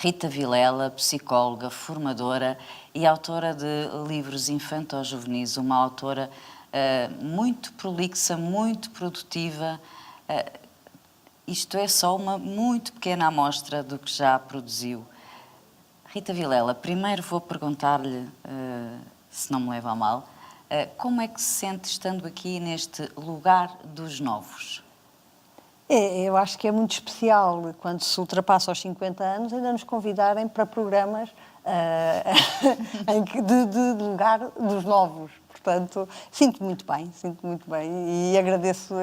Rita Vilela, psicóloga, formadora e autora de livros infanto-juvenis, uma autora muito prolixa, muito produtiva. Isto é só uma muito pequena amostra do que já produziu. Rita Vilela, primeiro vou perguntar-lhe, se não me leva a mal, como é que se sente estando aqui neste lugar dos novos? Eu acho que é muito especial quando se ultrapassa os 50 anos ainda nos convidarem para programas de lugar dos novos. Portanto, sinto muito bem e agradeço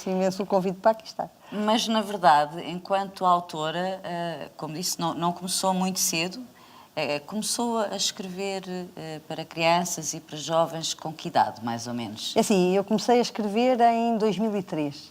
imenso o convite para aqui estar. Mas, na verdade, enquanto autora, como disse, não começou muito cedo, começou a escrever para crianças e para jovens com que idade, mais ou menos? É assim, eu comecei a escrever em 2003.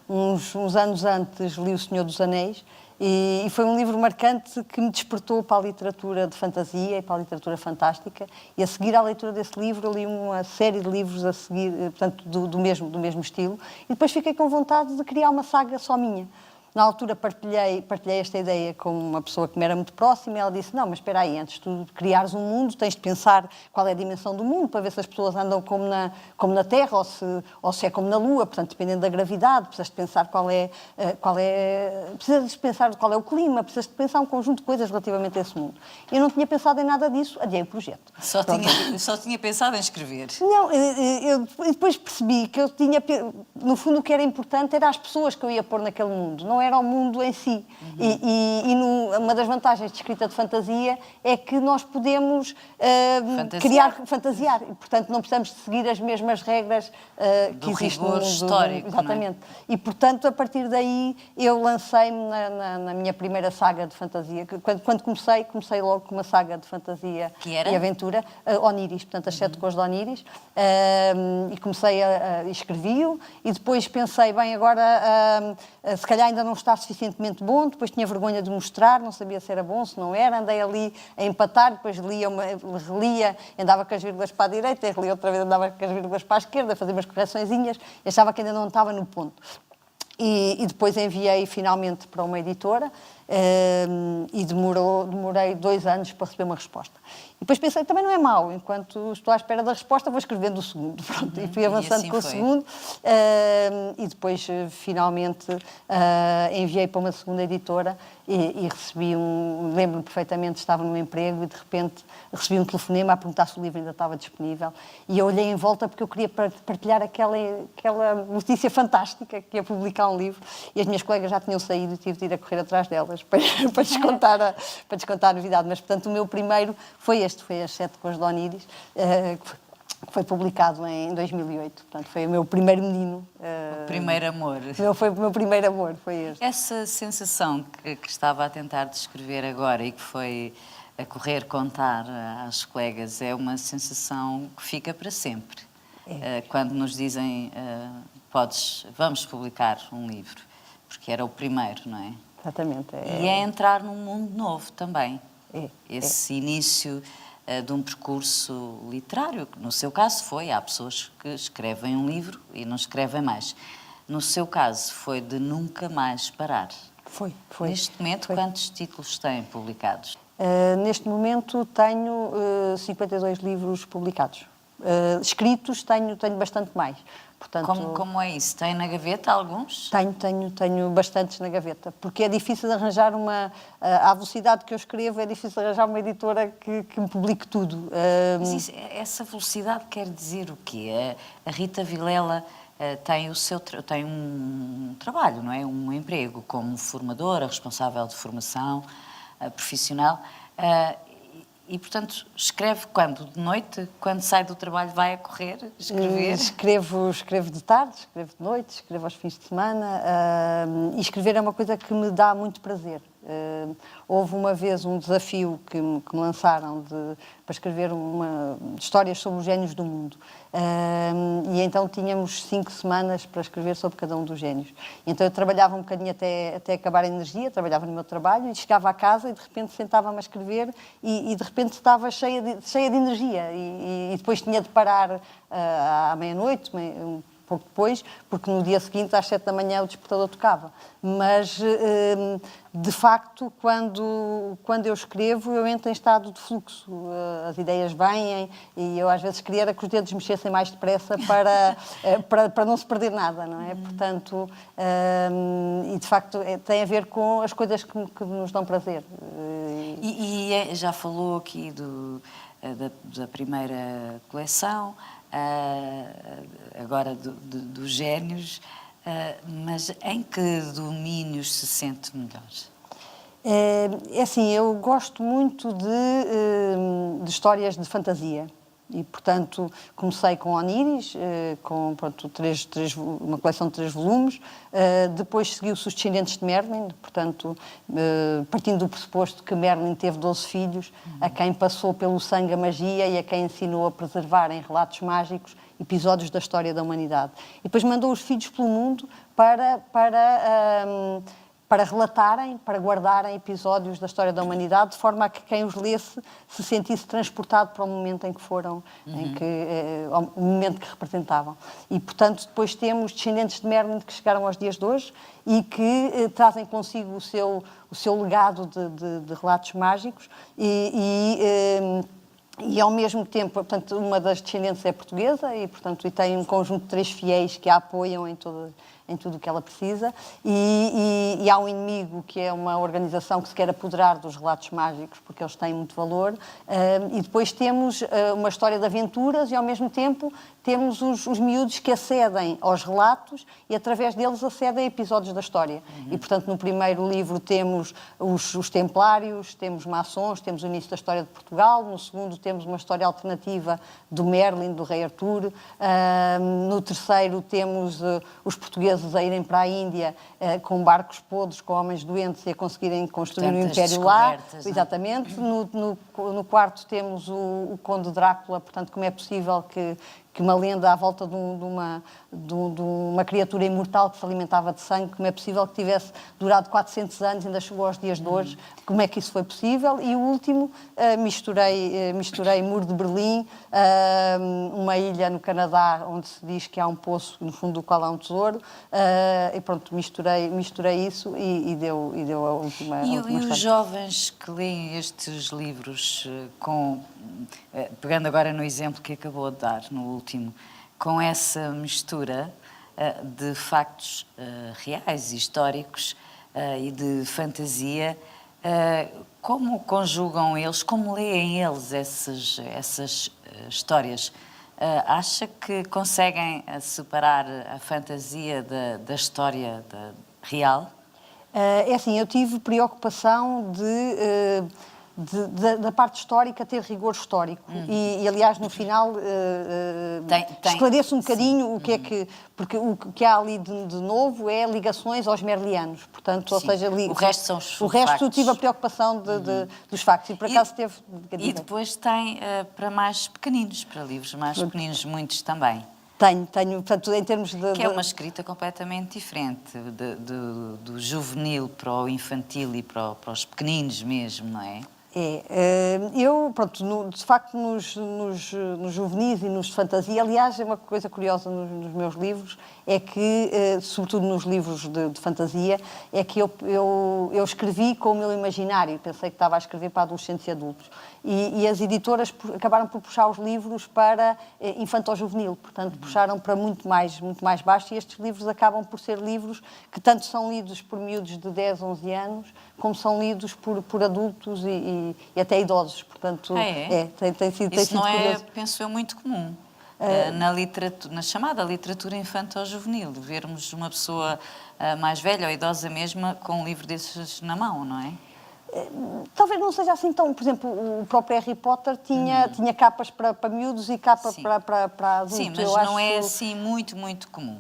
Uns anos antes li O Senhor dos Anéis e foi um livro marcante que me despertou para a literatura de fantasia e para a literatura fantástica, e a seguir à leitura desse livro li uma série de livros a seguir, portanto, do mesmo estilo, e depois fiquei com vontade de criar uma saga só minha. Na altura partilhei esta ideia com uma pessoa que me era muito próxima e ela disse, não, mas espera aí, antes de tu criares um mundo, tens de pensar qual é a dimensão do mundo, para ver se as pessoas andam como na Terra ou se é como na Lua, portanto, dependendo da gravidade, precisas de pensar precisas de pensar qual é o clima, precisas de pensar um conjunto de coisas relativamente a esse mundo. Eu não tinha pensado em nada disso, adiei o projeto. Só tinha pensado em escrever? Não, eu depois percebi que eu tinha, no fundo, o que era importante era as pessoas que eu ia pôr naquele mundo, não era o mundo em si. Uma das vantagens de escrita de fantasia é que nós podemos fantasiar. E, portanto, não precisamos de seguir as mesmas regras que existem no mundo histórico. Exatamente. Não é? E, portanto, a partir daí, eu lancei-me na minha primeira saga de fantasia. Quando comecei logo com uma saga de fantasia e aventura, Oniris, portanto, As Sete Cores de Oniris. E escrevi-o, e depois pensei, bem, agora se calhar ainda não está suficientemente bom, depois tinha vergonha de mostrar, não sabia se era bom, se não era, andei ali a empatar, depois relia, andava com as vírgulas para a direita, relia outra vez, andava com as vírgulas para a esquerda, fazia umas correçõezinhas, achava que ainda não estava no ponto. E depois enviei finalmente para uma editora e demorei 2 anos para receber uma resposta. E depois pensei, também não é mau, enquanto estou à espera da resposta, vou escrevendo o segundo. Pronto, e fui avançando assim com o segundo e depois finalmente enviei para uma segunda editora e recebi lembro-me perfeitamente, estava num emprego e de repente recebi um telefonema a perguntar se o livro ainda estava disponível, e eu olhei em volta porque eu queria partilhar aquela notícia fantástica que ia publicar um livro, e as minhas colegas já tinham saído e tive de ir a correr atrás delas para descontar a novidade. Mas, portanto, o meu primeiro foi As Sete Cores de Oniris, que foi publicado em 2008. Portanto, foi o meu primeiro menino. O primeiro amor. Foi o meu primeiro amor, foi este. Essa sensação que estava a tentar descrever agora e que foi a correr contar às colegas é uma sensação que fica para sempre. Quando nos dizem, vamos publicar um livro, porque era o primeiro, não é? Exatamente. E é entrar num mundo novo também. Esse início de um percurso literário, que no seu caso há pessoas que escrevem um livro e não escrevem mais. No seu caso foi de nunca mais parar. Foi. Neste momento, quantos títulos têm publicados? Neste momento tenho 52 livros publicados. Escritos tenho bastante mais. Portanto, como é isso? Tem na gaveta alguns? Tenho bastantes na gaveta, porque é difícil de arranjar à velocidade que eu escrevo, é difícil de arranjar uma editora que me publique tudo. Mas essa velocidade quer dizer o quê? A Rita Vilela tem um trabalho, não é? Um emprego como formadora, responsável de formação profissional. E, portanto, escreve quando? De noite? Quando sai do trabalho vai a correr, escrever? Escrevo de tarde, escrevo de noite, escrevo aos fins de semana. E escrever é uma coisa que me dá muito prazer. Houve uma vez um desafio que me lançaram para escrever histórias sobre os génios do mundo. E então tínhamos 5 semanas para escrever sobre cada um dos génios. Então eu trabalhava um bocadinho até acabar a energia, trabalhava no meu trabalho e chegava a casa e de repente sentava-me a escrever e de repente estava cheia de energia. E depois tinha de parar à meia-noite, pouco depois, porque no dia seguinte, às 7 da manhã, o despertador tocava. Mas, de facto, quando eu escrevo, eu entro em estado de fluxo. As ideias vêm e eu, às vezes, queria que os dedos mexessem mais depressa para não se perder nada, não é? Portanto, e, de facto, tem a ver com as coisas que nos dão prazer. Já falou aqui da primeira coleção, agora dos génios, mas em que domínios se sente melhor? É assim, eu gosto muito de histórias de fantasia. E, portanto, comecei com Oníris, com pronto, uma coleção de 3 volumes. Depois seguiu-se Os Descendentes de Merlin, portanto, partindo do pressuposto que Merlin teve 12 filhos, a quem passou pelo sangue a magia e a quem ensinou a preservar em relatos mágicos episódios da história da humanidade. E depois mandou os filhos pelo mundo para relatarem, para guardarem episódios da história da humanidade, de forma a que quem os lesse se sentisse transportado para o momento em que foram, o momento que representavam. E, portanto, depois temos Descendentes de Merlin que chegaram aos dias de hoje e que trazem consigo o seu legado de relatos mágicos e, ao mesmo tempo, portanto, uma das descendentes é portuguesa e, portanto, tem um conjunto de 3 fiéis que a apoiam em tudo o que ela precisa. E há um inimigo, que é uma organização que se quer apoderar dos relatos mágicos, porque eles têm muito valor. E depois temos uma história de aventuras e, ao mesmo tempo, temos os miúdos que acedem aos relatos e, através deles, acedem a episódios da história. E, portanto, no primeiro livro temos os templários, temos maçons, temos o início da história de Portugal. No segundo temos uma história alternativa do Merlin, do rei Artur. No terceiro temos os portugueses a irem para a Índia com barcos podres, com homens doentes e a conseguirem construir um império lá. Exatamente. No quarto temos o Conde Drácula, portanto, como é possível que uma lenda à volta de uma criatura imortal que se alimentava de sangue, como é possível que tivesse durado 400 anos e ainda chegou aos dias de hoje, como é que isso foi possível? E o último, misturei Muro de Berlim, uma ilha no Canadá onde se diz que há um poço no fundo do qual há um tesouro, e pronto, misturei isso e deu a última E história. os jovens que leem estes livros, pegando agora no exemplo que acabou de dar, no último, com essa mistura de factos reais e históricos e de fantasia, como conjugam eles, como leem eles essas histórias? Acha que conseguem separar a fantasia da história real? É assim, eu tive preocupação da parte histórica ter rigor histórico. E, aliás, no final esclareço um bocadinho o que é que... Porque o que há ali de novo é ligações aos merlianos. Portanto, ou seja... O resto são os factos. O resto tive a preocupação dos factos. E, por acaso, teve... E depois tem para mais pequeninos, para livros mais pequeninos, muitos também. Tenho, portanto, em termos de... Que é uma escrita completamente diferente, do juvenil para o infantil e para os pequeninos mesmo, não é? Eu, pronto, de facto, nos juvenis e nos de fantasia, aliás, é uma coisa curiosa nos meus livros, é que, sobretudo nos livros de fantasia, é que eu escrevi com o meu imaginário, pensei que estava a escrever para adolescentes e adultos. E as editoras acabaram por puxar os livros para infanto-juvenil, portanto, puxaram para muito mais baixo, e estes livros acabam por ser livros que tanto são lidos por miúdos de 10, 11 anos, como são lidos por adultos e até idosos, portanto, tem sido Isso não curioso. Penso eu, muito comum. Na chamada literatura infanto-juvenil, vermos uma pessoa mais velha ou idosa mesmo com um livro desses na mão, não é? Talvez não seja assim tão... Por exemplo, o próprio Harry Potter tinha capas para miúdos e capa para adultos. Sim, mas não é assim muito, muito comum.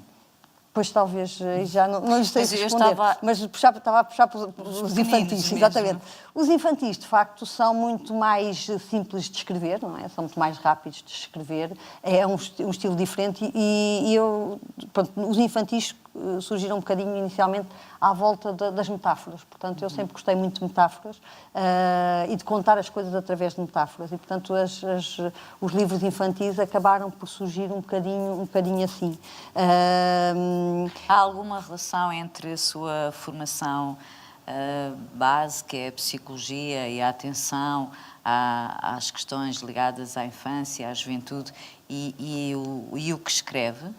Pois talvez, já não lhe sei responder, mas estava a puxar os infantis, exatamente. Os infantis, de facto, são muito mais simples de escrever, não é? São muito mais rápidos de escrever, é um estilo diferente e eu, pronto, os infantis surgiram um bocadinho inicialmente à volta das metáforas. Portanto, eu sempre gostei muito de metáforas e de contar as coisas através de metáforas. E, portanto, os livros infantis acabaram por surgir um bocadinho assim. Há alguma relação entre a sua formação base, que é a psicologia e a atenção às questões ligadas à infância, à juventude, e o que escreve?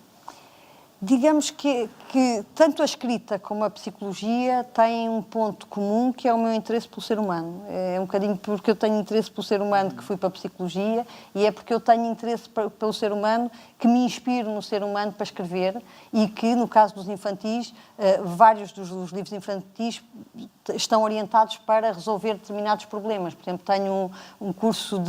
Digamos que tanto a escrita como a psicologia têm um ponto comum, que é o meu interesse pelo ser humano. É um bocadinho porque eu tenho interesse pelo ser humano que fui para a psicologia, e é porque eu tenho interesse pelo ser humano que me inspiro no ser humano para escrever, e que, no caso dos infantis, vários dos livros infantis estão orientados para resolver determinados problemas. Por exemplo, tenho um curso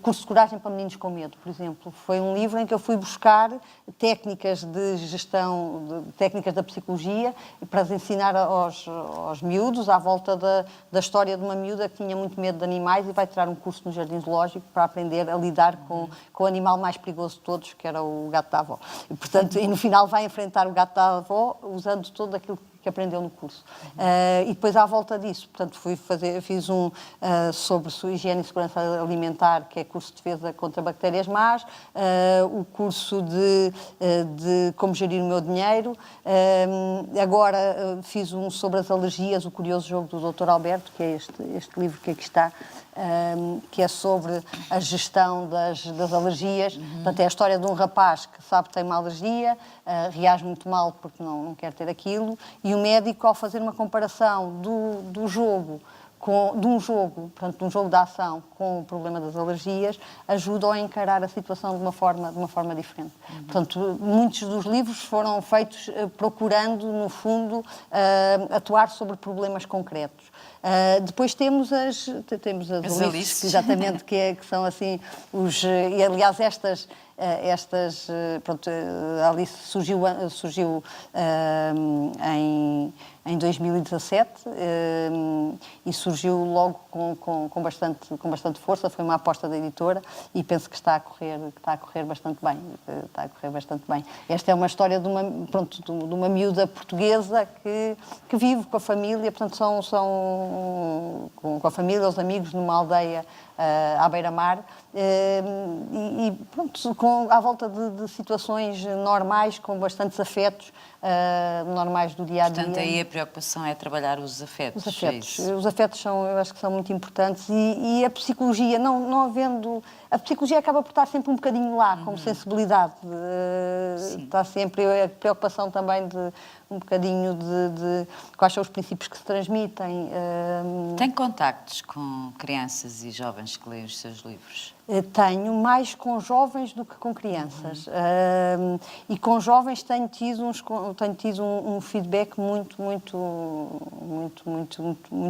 curso de coragem para meninos com medo, por exemplo. Foi um livro em que eu fui buscar técnicas de gestão, técnicas da psicologia, para as ensinar aos miúdos, à volta da história de uma miúda que tinha muito medo de animais e vai tirar um curso no Jardim Zoológico para aprender a lidar com o animal mais perigoso de todos, que era o gato da avó. E, portanto, no final vai enfrentar o gato da avó usando todo aquilo que aprendeu no curso. E depois, à volta disso, portanto, fiz um sobre higiene e segurança alimentar, que é curso de defesa contra bactérias más, o curso de como gerir o meu dinheiro. Agora fiz um sobre as alergias, o curioso jogo do Dr. Alberto, que é este livro que aqui está, que é sobre a gestão das alergias. Portanto, é a história de um rapaz que sabe que tem uma alergia, reage muito mal porque não quer ter aquilo, e o médico, ao fazer uma comparação do jogo, de um jogo de ação com o problema das alergias, ajuda a encarar a situação de uma forma diferente. Portanto, muitos dos livros foram feitos procurando, no fundo, atuar sobre problemas concretos. Depois temos as Alices, exatamente, que são assim e aliás pronto, a Alice surgiu em 2017 e surgiu logo com bastante força. Foi uma aposta da editora e penso que está a correr bastante bem. Esta é uma história de uma miúda portuguesa que vive com a família, portanto com a família, os amigos, numa aldeia à beira-mar, e pronto, à volta de situações normais, com bastantes afetos normais do dia-a-dia. Portanto, aí a preocupação é trabalhar os afetos. Os afetos eu acho que são muito importantes, e a psicologia, não havendo... A psicologia acaba por estar sempre um bocadinho lá, como sensibilidade. Está sempre a preocupação também de um bocadinho de quais são os princípios que se transmitem. Tem contactos com crianças e jovens que leem os seus livros? Tenho mais com jovens do que com crianças. E com jovens tenho tido um feedback muito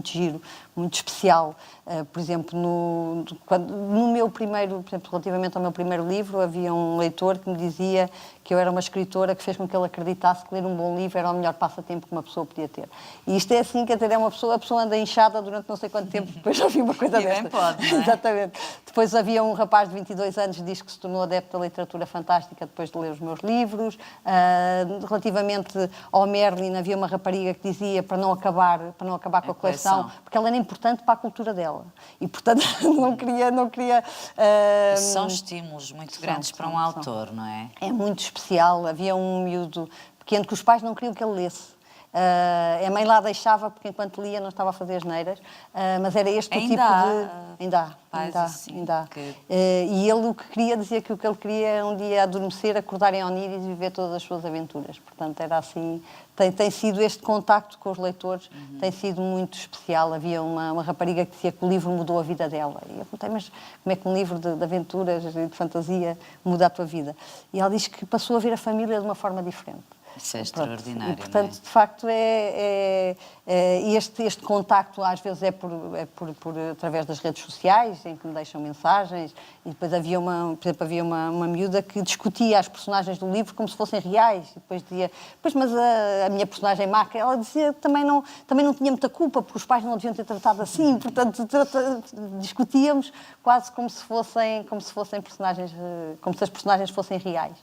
giro, muito especial. Por exemplo, no meu primeiro, por exemplo, relativamente ao meu primeiro livro, havia um leitor que me dizia que eu era uma escritora que fez com que ele acreditasse que ler um bom livro era o melhor passatempo que uma pessoa podia ter. E isto é assim, quer dizer, a pessoa anda inchada durante não sei quanto tempo, depois já vi uma coisa desta. E bem pode, não é? Exatamente. Depois havia um rapaz de 22 anos que diz que se tornou adepto da literatura fantástica depois de ler os meus livros. Relativamente ao Merlin, havia uma rapariga que dizia para não acabar com a coleção, porque ela era importante para a cultura dela. E, portanto, não queria... São estímulos muito grandes para um autor, não é? É muito especial. Havia um miúdo pequeno que os pais não queriam que ele lesse. A mãe lá deixava, porque enquanto lia não estava a fazer asneiras, mas era este o tipo de... Ainda há. E ele o que queria, dizia que o que ele queria era um dia adormecer, acordar em Oníris e viver todas as suas aventuras. Portanto, era assim... Tem sido este contacto com os leitores, tem sido muito especial. Havia uma rapariga que dizia que o livro mudou a vida dela. E eu perguntei, mas como é que um livro de aventuras e de fantasia muda a tua vida? E ela diz que passou a ver a família de uma forma diferente. Isso é extraordinário. E, portanto, não é? de facto, este contacto às vezes é através das redes sociais, em que me deixam mensagens, e depois por exemplo, havia uma miúda que discutia as personagens do livro como se fossem reais, e depois dizia, pois, mas a minha personagem Maca, ela dizia que também não tinha muita culpa, porque os pais não deviam ter tratado assim, portanto, discutíamos quase como se fossem personagens, como se as personagens fossem reais.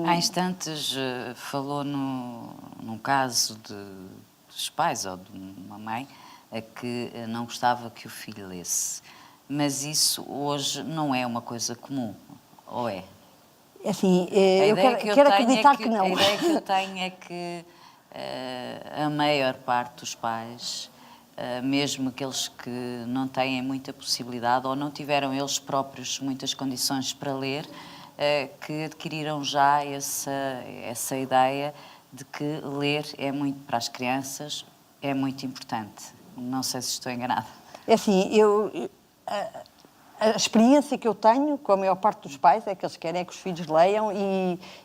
Há instantes falou num caso dos pais ou de uma mãe que não gostava que o filho lesse. Mas isso hoje não é uma coisa comum, ou é? Assim, eu quero acreditar que não. A ideia que eu tenho é que a maior parte dos pais, mesmo aqueles que não têm muita possibilidade ou não tiveram eles próprios muitas condições para ler, que adquiriram já essa ideia de que ler é muito, para as crianças, é muito importante. Não sei se estou enganada. É assim, a experiência que eu tenho com a maior parte dos pais é que eles querem que os filhos leiam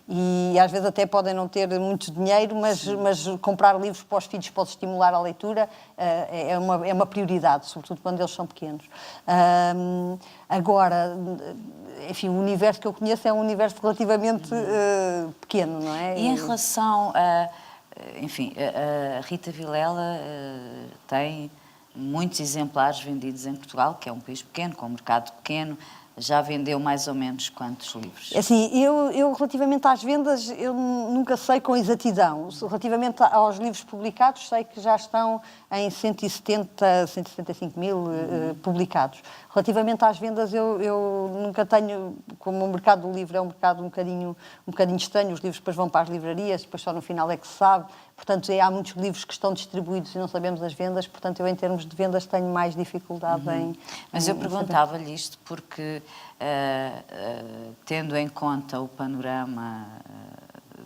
e às vezes até podem não ter muito dinheiro, mas comprar livros para os filhos pode estimular a leitura, é uma prioridade, sobretudo quando eles são pequenos. Agora, enfim, o universo que eu conheço é um universo relativamente pequeno, não é? E em relação enfim, a Rita Vilela tem muitos exemplares vendidos em Portugal, que é um país pequeno, com um mercado pequeno. Já vendeu mais ou menos quantos livros? Assim, eu relativamente às vendas, eu nunca sei com exatidão. Relativamente aos livros publicados, sei que já estão em 170, 175 mil publicados. Relativamente às vendas, eu nunca tenho, como o mercado do livro é um mercado um bocadinho estranho, os livros depois vão para as livrarias, depois só no final é que se sabe. Portanto, há muitos livros que estão distribuídos e não sabemos as vendas, portanto, eu, em termos de vendas, tenho mais dificuldade em... Mas eu perguntava-lhe isto porque, tendo em conta o panorama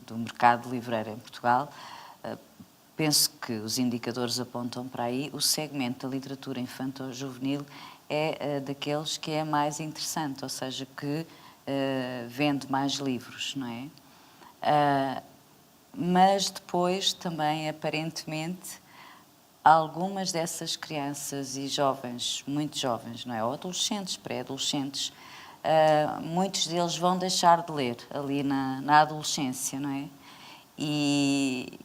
do mercado livreiro em Portugal, penso que os indicadores apontam para aí, o segmento da literatura infanto-juvenil é daqueles que é mais interessante, ou seja, que vende mais livros, não é? Mas depois também, aparentemente, algumas dessas crianças e jovens, muito jovens, não é? Ou adolescentes, pré-adolescentes, muitos deles vão deixar de ler ali na adolescência, não é? E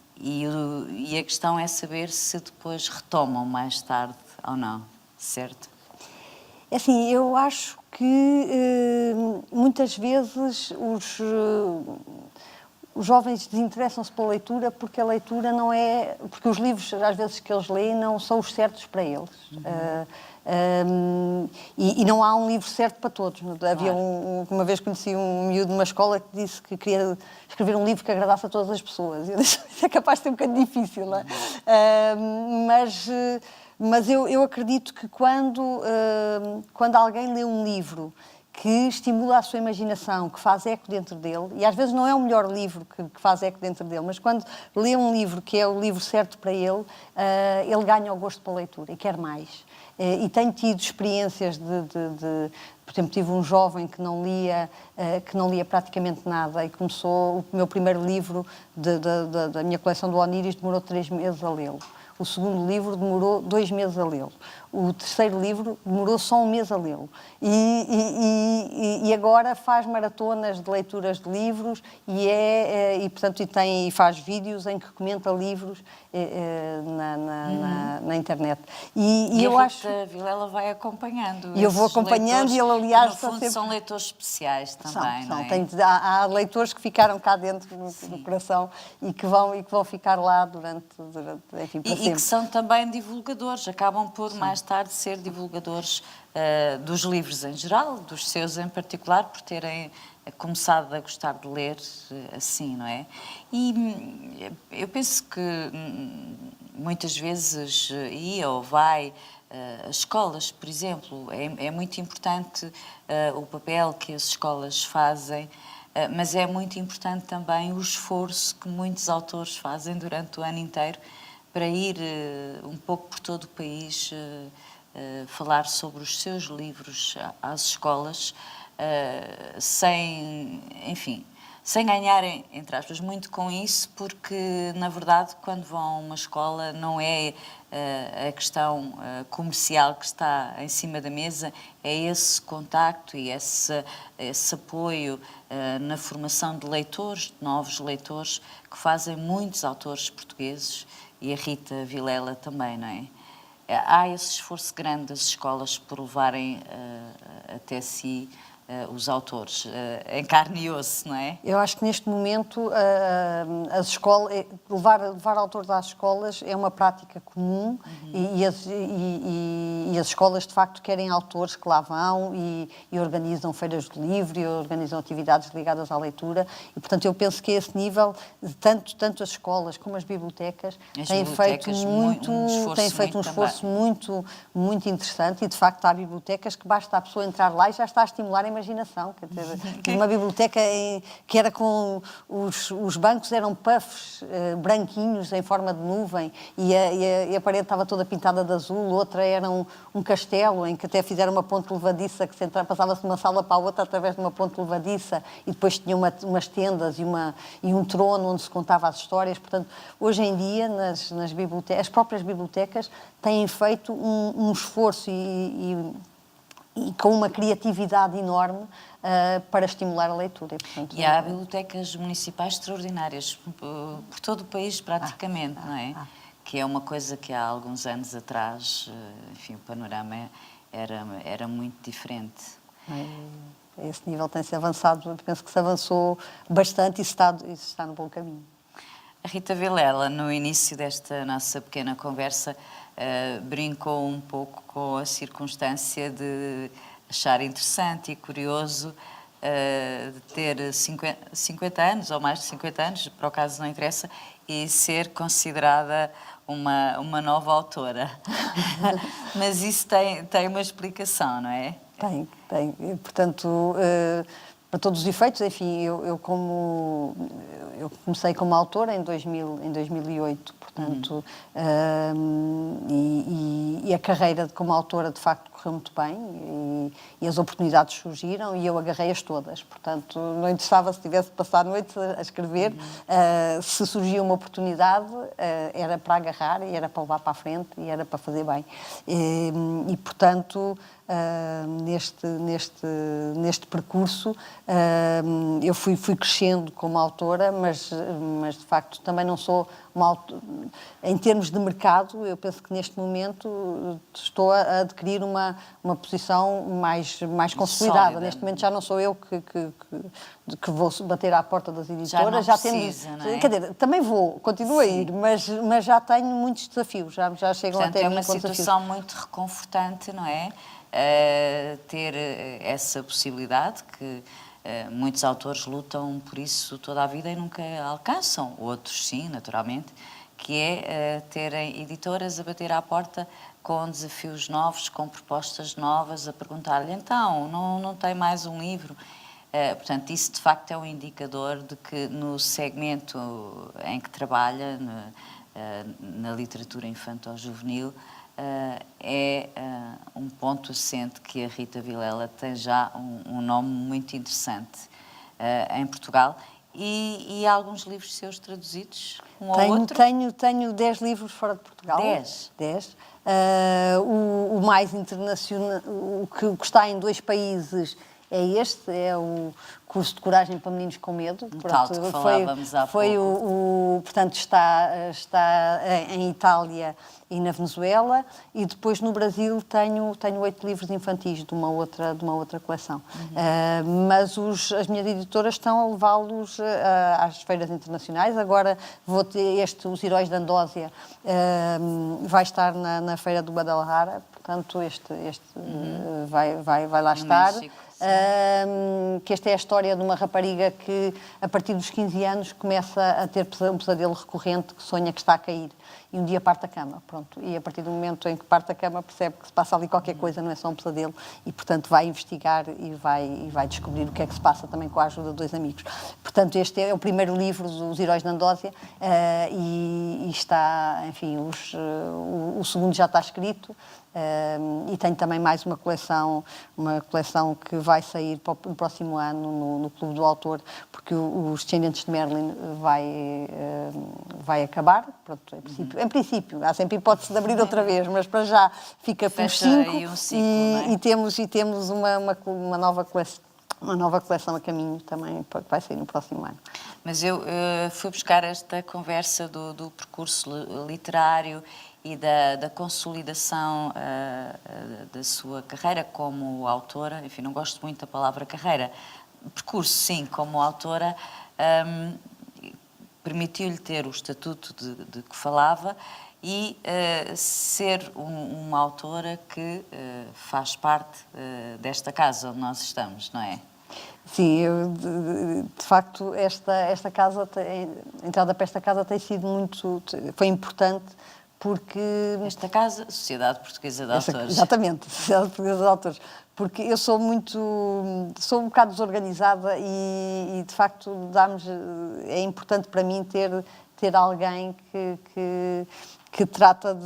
a questão é saber se depois retomam mais tarde ou não, certo? É assim, eu acho que muitas vezes os jovens desinteressam-se pela leitura porque a leitura não é... Porque os livros, às vezes, que eles leem não são os certos para eles. E não há um livro certo para todos. Havia uma vez conheci um miúdo numa escola que disse que queria escrever um livro que agradasse a todas as pessoas. Eu disse, isso é capaz de ser um bocadinho difícil, não é? Mas eu acredito que quando alguém lê um livro que estimula a sua imaginação, que faz eco dentro dele, e às vezes não é o melhor livro que faz eco dentro dele, mas quando lê um livro que é o livro certo para ele, ele ganha o gosto pela leitura e quer mais. E tenho tido experiências por exemplo, tive um jovem que não lia praticamente nada e começou o meu primeiro livro da minha coleção do Oniris, demorou 3 meses a lê-lo. O segundo livro demorou 2 meses a lê-lo. O terceiro livro demorou só 1 mês a lê-lo. E agora faz maratonas de leituras de livros portanto, e faz vídeos em que comenta livros na internet. E eu acho que a Vilela vai acompanhando. E eu vou acompanhando, e ele, aliás, no fundo, sempre... são leitores especiais também, não é? Há leitores que ficaram cá dentro do coração e que vão ficar lá durante enfim, para sempre. E que são também divulgadores, acabam por mais tarde ser divulgadores dos livros em geral, dos seus em particular, por terem começado a gostar de ler assim, não é? E eu penso que muitas vezes ia ou vai as escolas, por exemplo, é muito importante o papel que as escolas fazem, mas é muito importante também o esforço que muitos autores fazem durante o ano inteiro para ir um pouco por todo o país falar sobre os seus livros às escolas, sem, enfim, sem ganharem, entre aspas, muito com isso, porque, na verdade, quando vão a uma escola, não é a questão comercial que está em cima da mesa, é esse contacto e esse apoio na formação de leitores, de novos leitores, que fazem muitos autores portugueses, e a Rita Vilela também, não é? Há esse esforço grande das escolas por levarem até si os autores, em carne e osso, não é? Eu acho que neste momento as escolas, levar autores às escolas é uma prática comum e as escolas de facto querem autores que lá vão e organizam feiras de livro e organizam atividades ligadas à leitura e portanto eu penso que a esse nível tanto as escolas como as bibliotecas têm feito um esforço muito interessante e de facto há bibliotecas que basta a pessoa entrar lá e já está a estimular a imaginação. Quer dizer, uma biblioteca que era com os bancos eram puffs branquinhos em forma de nuvem e a parede estava toda pintada de azul, outra era um castelo em que até fizeram uma ponte levadiça que passava-se de uma sala para a outra através de uma ponte levadiça e depois tinha umas tendas e um trono onde se contava as histórias. Portanto, hoje em dia nas bibliotecas, as próprias bibliotecas têm feito um esforço e com uma criatividade enorme para estimular a leitura. Portanto, e há bibliotecas municipais extraordinárias por todo o país, praticamente, não é? Que é uma coisa que há alguns anos atrás, enfim, o panorama era muito diferente. A esse nível tem-se avançado, penso que se avançou bastante e se está no bom caminho. A Rita Vilela, no início desta nossa pequena conversa, brincou um pouco com a circunstância de achar interessante e curioso de ter 50 anos, ou mais de 50 anos, para o caso não interessa, e ser considerada uma nova autora. Mas isso tem uma explicação, não é? Tem. Portanto, para todos os efeitos, enfim, eu comecei como autora em 2008, portanto, e a carreira como autora de facto correu muito bem e as oportunidades surgiram e eu agarrei-as todas. Portanto, não interessava se tivesse passado a noite a escrever, se surgia uma oportunidade, era para agarrar e era para levar para a frente e era para fazer bem. E portanto, neste percurso eu fui crescendo como autora, mas de facto também não sou uma autora. Em termos de mercado, eu penso que neste momento estou a adquirir uma posição mais consolidada. Sólida. Neste momento já não sou eu que vou bater à porta das editoras. Já precisa, não é? Quer dizer, também continuo a ir, mas já tenho muitos desafios, já chegam Portanto, até a mim com desafios. É uma situação muito reconfortante, não é? Ter essa possibilidade que muitos autores lutam por isso toda a vida e nunca alcançam, outros sim, naturalmente, que é terem editoras a bater à porta com desafios novos, com propostas novas, a perguntar-lhe, então, não tem mais um livro? Portanto, isso de facto é um indicador de que no segmento em que trabalha, na literatura infanto-juvenil, é um ponto assente que a Rita Vilela tem já um nome muito interessante em Portugal. E há alguns livros seus traduzidos? Ou outro? Tenho 10 livros fora de Portugal. 10? 10. O mais internacional, o que está em 2 países é o curso de coragem para meninos com medo. Tal que falávamos há pouco. Portanto, está em Itália e na Venezuela, e depois no Brasil tenho 8 livros infantis de uma outra coleção. Mas as minhas editoras estão a levá-los às feiras internacionais. Agora vou ter Os Heróis da Andósia, vai estar na Feira do Guadalajara, portanto vai lá estar. México, que esta é a história de uma rapariga que, a partir dos 15 anos, começa a ter um pesadelo recorrente, que sonha que está a cair. E um dia parte a cama, pronto. E a partir do momento em que parte a cama, percebe que se passa ali qualquer coisa, não é só um pesadelo, e, portanto, vai investigar e vai descobrir o que é que se passa também com a ajuda de 2 amigos. Portanto, este é o primeiro livro dos Heróis da Andósia e está, enfim, o segundo já está escrito E tenho também mais uma coleção que vai sair no próximo ano no Clube do Autor, porque os Descendentes de Merlin vai acabar. Pronto, em princípio, há sempre hipótese de abrir outra vez, mas para já fica por 5 e temos uma nova coleção a caminho também, que vai sair no próximo ano. Mas eu fui buscar esta conversa do percurso literário e da consolidação da sua carreira como autora. Enfim, não gosto muito da palavra carreira. Percurso, sim, como autora, permitiu-lhe ter o estatuto de que falava e ser uma autora que faz parte desta casa onde nós estamos, não é? Sim, de facto, esta casa, a entrada para esta casa tem sido foi importante, porque... Esta casa, Sociedade Portuguesa de Autores. Exatamente, Sociedade Portuguesa de Autores. Porque eu sou um bocado desorganizada e de facto, é importante para mim ter alguém que trata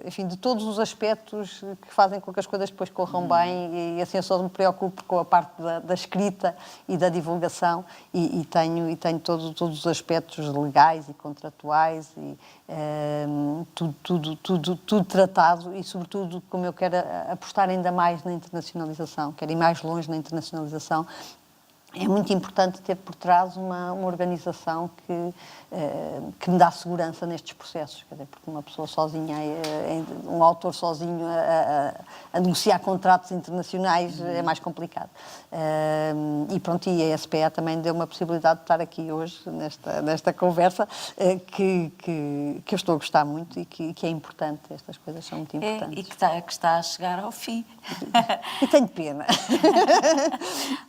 enfim, de todos os aspectos que fazem com que as coisas depois corram bem, e assim eu só me preocupo com a parte da escrita e da divulgação, e tenho todos os aspectos legais e contratuais, e tudo tratado, e sobretudo, como eu quero apostar ainda mais na internacionalização, quero ir mais longe na internacionalização. É muito importante ter por trás uma organização que me dá segurança nestes processos, quer dizer, porque uma pessoa sozinha, um autor sozinho a negociar contratos internacionais é mais complicado. E pronto, e a SPE também deu uma possibilidade de estar aqui hoje, nesta conversa, que eu estou a gostar muito e que é importante, estas coisas são muito importantes. E que está a chegar ao fim. E tenho pena.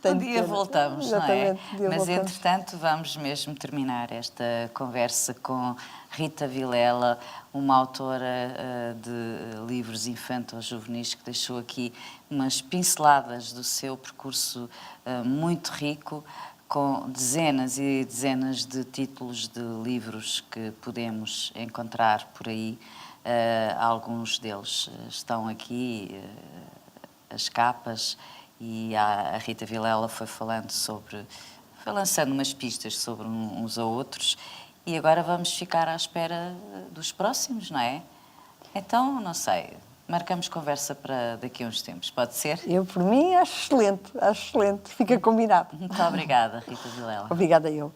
Um dia voltamos. Não é? Mas, entretanto, vamos mesmo terminar esta conversa com Rita Vilela, uma autora de livros infanto-juvenis que deixou aqui umas pinceladas do seu percurso muito rico, com dezenas e dezenas de títulos de livros que podemos encontrar por aí. Alguns deles estão aqui, as capas. E a Rita Vilela foi lançando umas pistas sobre uns a outros, e agora vamos ficar à espera dos próximos, não é? Então, não sei, marcamos conversa para daqui a uns tempos, pode ser? Eu, por mim, acho excelente, fica combinado. Muito obrigada, Rita Vilela. Obrigada eu.